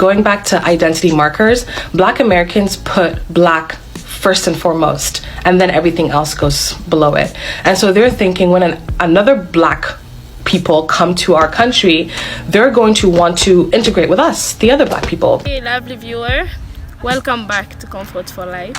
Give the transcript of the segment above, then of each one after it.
going back to identity markers, Black Americans put Black first and foremost, and then everything else goes below it. And so they're thinking when another Black people come to our country, they're going to want to integrate with us, the other Black people. Hey, lovely viewer, welcome back to Comfort for Life.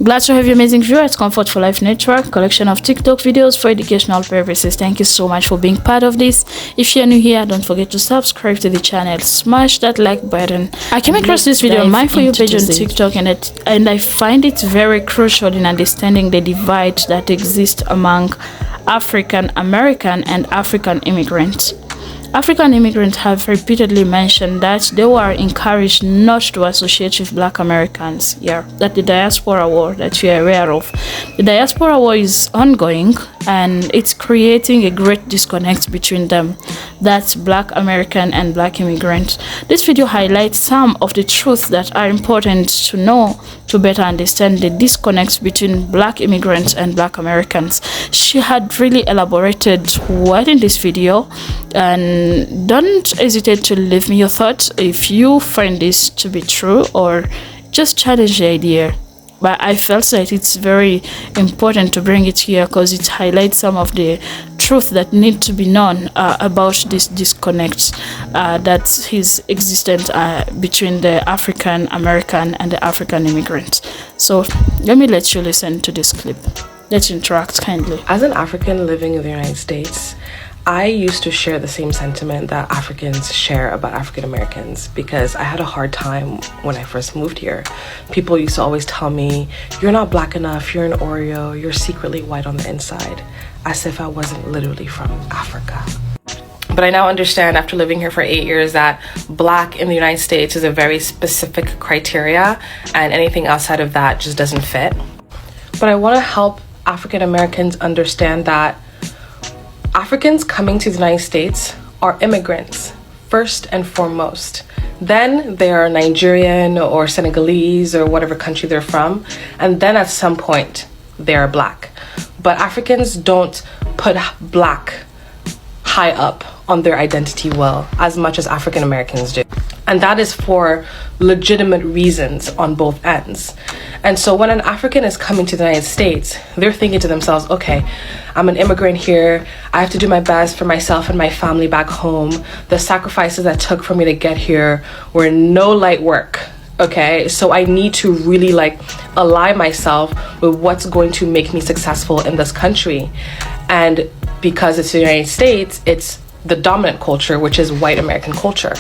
Glad to have you, amazing viewer, at Comfort for Life Network, collection of TikTok videos for educational purposes. Thank you so much for being part of this. If you're new here, don't forget to subscribe to the channel, smash that like button. I came across this video on my For You page on TikTok, and I find it very crucial in understanding the divide that exists among African American and African immigrants. African immigrants have repeatedly mentioned that they were encouraged not to associate with Black Americans. That the diaspora war that you are aware of. The diaspora war is ongoing and it's creating a great disconnect between them. That's Black American and Black immigrants. This video highlights some of the truths that are important to know to better understand the disconnect between Black immigrants and Black Americans. She had really elaborated what in this video, and don't hesitate to leave me your thoughts if you find this to be true or just challenge the idea. But I felt that it's very important to bring it here because it highlights some of the truth that need to be known about this disconnect that is existent between the African American and the African immigrant. So let me let you listen to this clip. Let's interact kindly. As an African living in the United States, I used to share the same sentiment that Africans share about African Americans because I had a hard time when I first moved here. People used to always tell me, you're not Black enough, you're an Oreo, you're secretly white on the inside, as if I wasn't literally from Africa. But I now understand after living here for 8 years that Black in the United States is a very specific criteria and anything outside of that just doesn't fit. But I want to help African Americans understand that Africans coming to the United States are immigrants, first and foremost. Then they are Nigerian or Senegalese or whatever country they're from. And then at some point, they are Black. But Africans don't put Black high up on their identity well as much as African Americans do. And that is for legitimate reasons on both ends. And so when an African is coming to the United States, they're thinking to themselves, okay, I'm an immigrant here. I have to do my best for myself and my family back home. The sacrifices that took for me to get here were no light work. Okay, so I need to really align myself with what's going to make me successful in this country. And because it's the United States, it's the dominant culture, which is white American culture.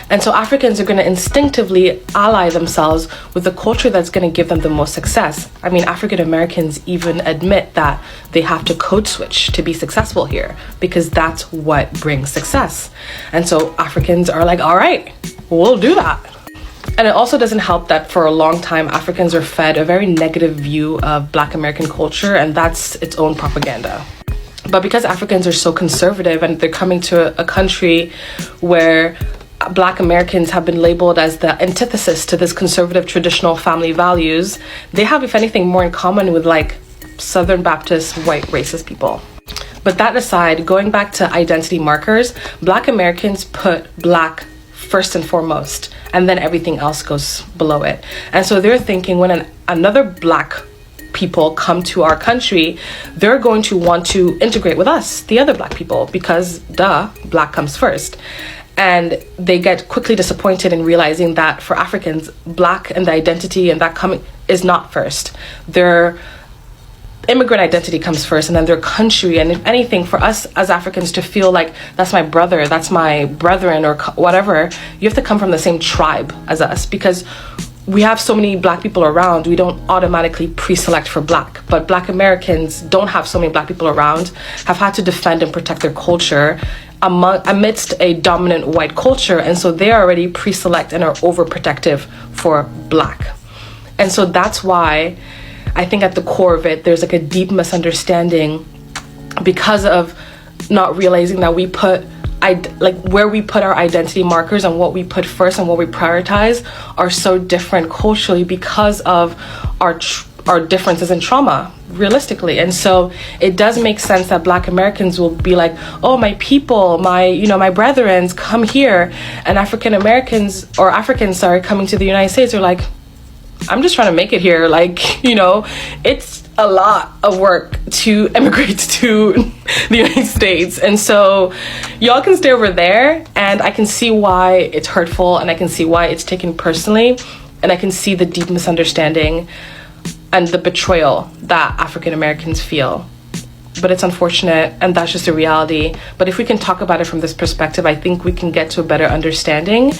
And so Africans are going to instinctively ally themselves with the culture that's going to give them the most success. I mean, African Americans even admit that they have to code switch to be successful here because that's what brings success. And so Africans are like, all right, we'll do that. And it also doesn't help that for a long time, Africans are fed a very negative view of Black American culture, and that's its own propaganda. But because Africans are so conservative and they're coming to a country where Black Americans have been labeled as the antithesis to this conservative traditional family values, they have, if anything, more in common with Southern Baptist white racist people. But that aside, going back to identity markers, Black Americans put Black first and foremost, and then everything else goes below it. And so they're thinking when another Black people come to our country, they're going to want to integrate with us, the other Black people, because Black comes first. And they get quickly disappointed in realizing that for Africans, Black and the identity and that coming is not first. Their immigrant identity comes first, and then their country. And if anything, for us as Africans to feel like that's my brother, that's my brethren, or whatever, you have to come from the same tribe as us, because we have so many Black people around, we don't automatically pre-select for Black. But Black Americans don't have so many Black people around, have had to defend and protect their culture amidst a dominant white culture, and so they already pre-select and are overprotective for Black. And so that's why I think at the core of it, there's a deep misunderstanding because of not realizing that we put where we put our identity markers and what we put first and what we prioritize are so different culturally because of our differences and trauma, realistically. And so it does make sense that Black Americans will be like, oh, my people, my brethren, come here. And African Americans, or Africans, sorry, coming to the United States are like, I'm just trying to make it here. Like, it's a lot of work to immigrate to the United States. And so y'all can stay over there, and I can see why it's hurtful, and I can see why it's taken personally, and I can see the deep misunderstanding and the betrayal that African Americans feel. But it's unfortunate, and that's just a reality. But if we can talk about it from this perspective, I think we can get to a better understanding.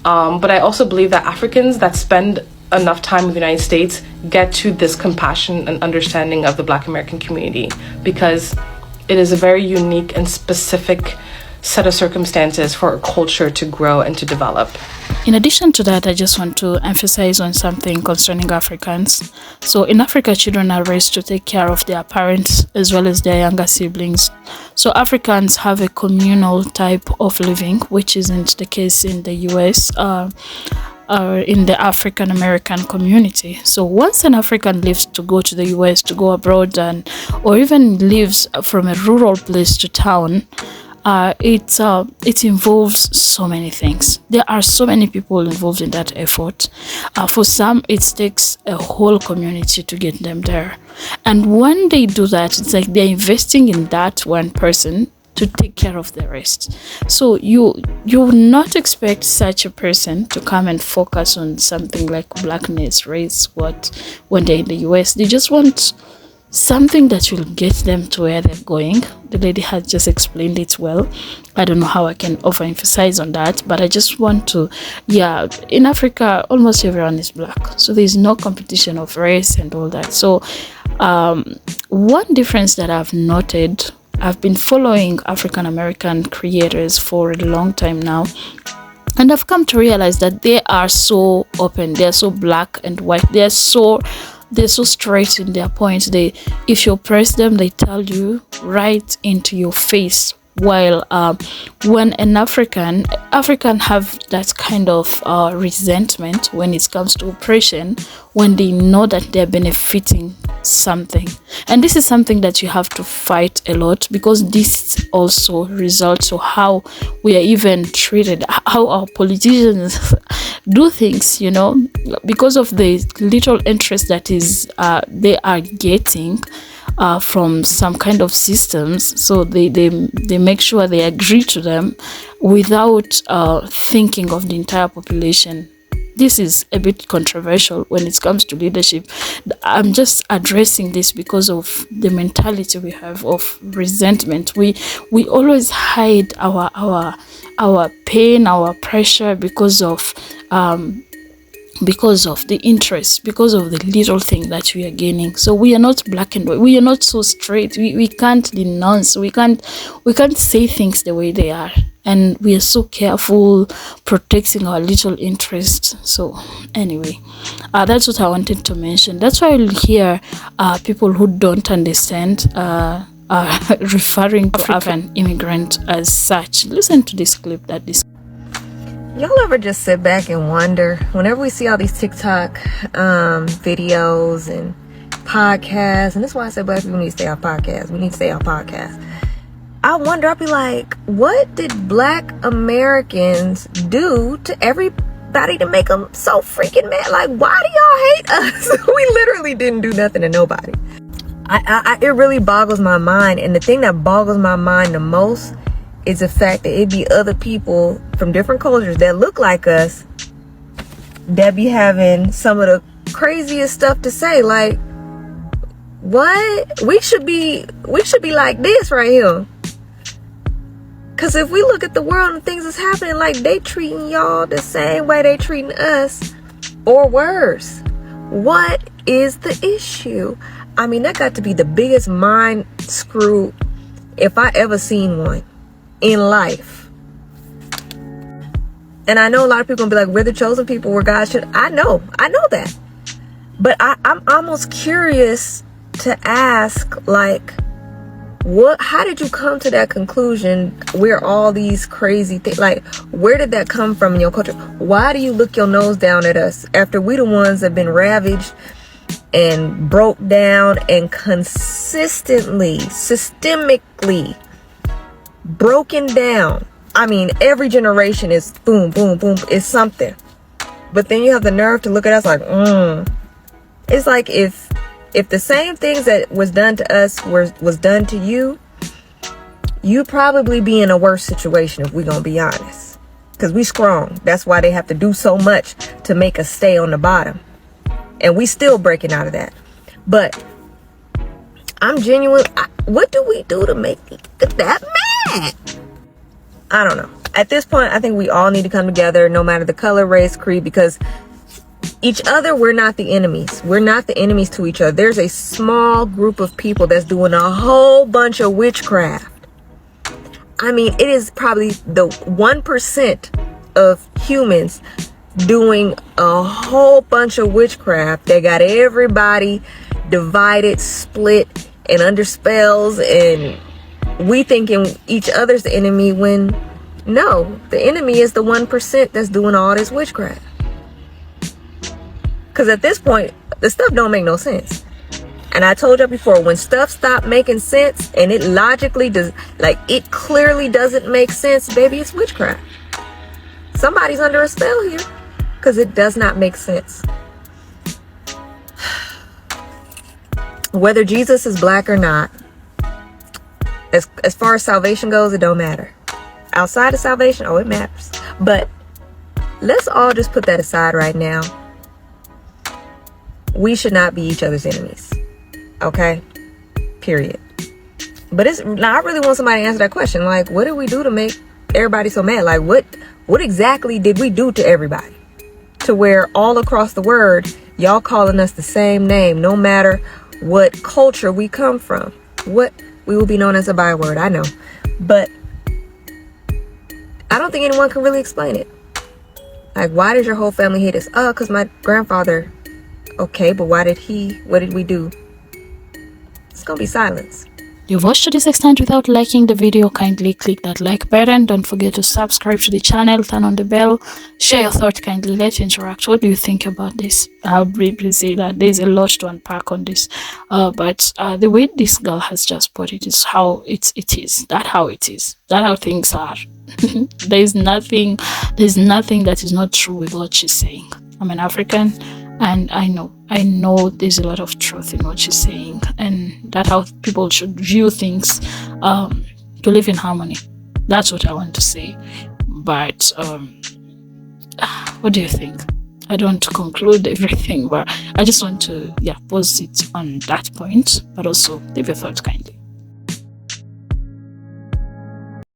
But I also believe that Africans that spend enough time in the United States get to this compassion and understanding of the Black American community, because it is a very unique and specific set of circumstances for a culture to grow and to develop. In addition to that, I just want to emphasize on something concerning Africans. So in Africa, children are raised to take care of their parents as well as their younger siblings. So Africans have a communal type of living, which isn't the case in the US. In the African American community. So once an African leaves to go to the US, to go abroad, or even lives from a rural place to town, it involves so many things. There are so many people involved in that effort. For some, it takes a whole community to get them there. And when they do that, it's like they're investing in that one person to take care of the rest. So you would not expect such a person to come and focus on something like blackness, race, when they're in the US. They just want something that will get them to where they're going. The lady has just explained it well. I don't know how I can overemphasize on that, but I just want to, in Africa, almost everyone is Black. So there's no competition of race and all that. So one difference that I've noted, I've been following African American creators for a long time now, and I've come to realize that they are so open, they're so black and white, they're so straight in their points. If you press them, they tell you right into your face. While when an African have that kind of resentment when it comes to oppression, when they know that they're benefiting something. And this is something that you have to fight a lot, because this also results to how we are even treated, how our politicians do things, because of the little interest that is they are getting from some kind of systems. So they make sure they agree to them without thinking of the entire population. This is a bit controversial when it comes to leadership. I'm just addressing this because of the mentality we have of resentment. We always hide our pain, our pressure because of the interest, because of the little thing that we are gaining. So we are not black and white. We are not so straight. We can't denounce. We can't say things the way they are. And we are so careful protecting our little interests. So anyway, that's what I wanted to mention. That's why you'll hear people who don't understand referring to African immigrant as such. Listen to this clip that this. Y'all ever just sit back and wonder, whenever we see all these TikTok videos and podcasts, and that's why I said Black people need to stay on podcasts. We need to stay on podcasts. I wonder, I'll be like, what did Black Americans do to everybody to make them so freaking mad? Like, why do y'all hate us? We literally didn't do nothing to nobody. It really boggles my mind. And the thing that boggles my mind the most is the fact that it be other people from different cultures that look like us that be having some of the craziest stuff to say. Like, what? We should be like this right here. Because if we look at the world and things that's happening, like, they treating y'all the same way they treating us, or worse. What is the issue? I mean, that got to be the biggest mind screw if I ever seen one in life. And I know a lot of people gonna be like, we're the chosen people, we're God should. I know that. But I'm almost curious to ask, like, how did you come to that conclusion where all these crazy things, like, where did that come from in your culture? Why do you look your nose down at us after we the ones that have been ravaged and broke down and consistently, systemically broken down. I mean, every generation is boom, boom, boom, is something. But then you have the nerve to look at us like, It's like if the same things that was done to us was done to you, you'd probably be in a worse situation if we're gonna be honest. Because we strong. That's why they have to do so much to make us stay on the bottom. And we still breaking out of that. But I'm genuine. What do we do to make that mad? I don't know. At this point, I think we all need to come together, no matter the color, race, creed, because each other, we're not the enemies. We're not the enemies to each other. There's a small group of people that's doing a whole bunch of witchcraft. I mean, it is probably the 1% of humans doing a whole bunch of witchcraft. They got everybody divided, split, and under spells, and we thinking each other's the enemy when no, the enemy is the 1% that's doing all this witchcraft. Because at this point, the stuff don't make no sense. And I told you before, when stuff stopped making sense and it logically does, like it clearly doesn't make sense, baby, it's witchcraft. Somebody's under a spell here because it does not make sense. Whether Jesus is black or not, as far as salvation goes, it don't matter. Outside of salvation, oh, it matters. But let's all just put that aside right now. We should not be each other's enemies. Okay? Period. But now I really want somebody to answer that question. Like, what did we do to make everybody so mad? Like, what exactly did we do to everybody? To where all across the world, y'all calling us the same name, no matter what culture we come from. What we will be known as a byword, I know. But I don't think anyone can really explain it. Like, why did your whole family hate us? Oh, because my grandfather. Okay, but what did we do? It's gonna be silence. You've watched to this extent without liking the video, kindly click that like button. Don't forget to subscribe to the channel, turn on the bell, share your thoughts, kindly let's interact. What do you think about this? I'll briefly say that there's a lot to unpack on this, but the way this girl has just put it is how it is. That's how it is. That's how things are. There's nothing that is not true with what she's saying. I'm an African, and I know there's a lot of truth in what she's saying, and that's how people should view things, to live in harmony. That's what I want to say. But what do you think? I don't want to conclude everything, but I just want to pose it on that point, but also leave your thoughts kindly.